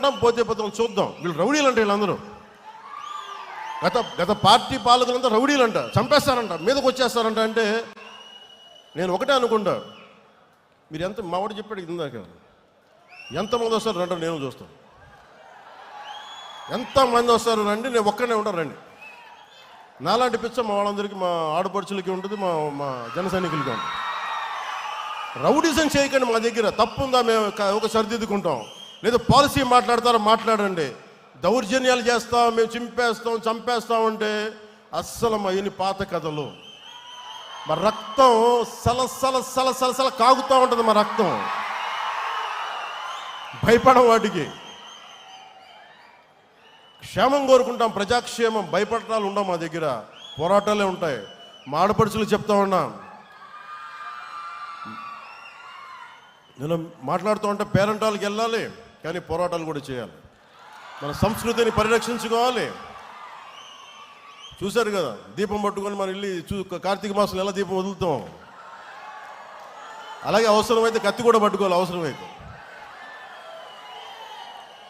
ఉంటాం, పోతే పోతాం, చూద్దాం. వీళ్ళు రౌడీలు అంటే వీళ్ళందరూ గత పార్టీ పాలకులంతా రౌడీలు అంట, చంపేస్తారంట, మీదకి వచ్చేస్తారంట. అంటే నేను ఒకటే అనుకుంటా, మీరు ఎంత మావాడు చెప్పాడు ఇందాక, ఎంతమంది వస్తారు రండి, నేను చూస్తాను. ఎంతమంది వస్తారు రండి, నేను ఒక్కనే ఉంటాను రండి. నాలాంటి పిచ్చ మా వాళ్ళందరికీ, మా ఆడపడుచులకి ఉంటుంది, మా జన సైనికులకి ఉంటుంది. రౌడీజం చేయకండి, మా దగ్గర తప్పుందా మేము ఒక సరిదిద్దుకుంటాం. లేదా పాలసీ మాట్లాడతారో మాట్లాడండి. దౌర్జన్యాలు చేస్తాం, మేము చింపేస్తాం, చంపేస్తామంటే అస్సలు మా ఇన్ని పాత కథలు. మా రక్తం సల కాగుతూ ఉంటుంది. మా రక్తం భయపడం, వాటికి క్షేమం కోరుకుంటాం, ప్రజాక్షేమం. భయపడటాలు ఉండవు మా దగ్గర, పోరాటాలే ఉంటాయి. మా ఆడపడుచులు చెప్తా ఉన్నా, నేను మాట్లాడుతూ ఉంటే పేరెంటాలకు వెళ్ళాలి, కానీ పోరాటాలు కూడా చేయాలి. మన సంస్కృతిని పరిరక్షించుకోవాలి. చూశారు కదా, దీపం పట్టుకొని మనం వెళ్ళి కార్తీక మాసంలో ఎలా దీపం వదులుతాం, అలాగే అవసరమైతే కత్తి కూడా పట్టుకోవాలి అవసరమైతే.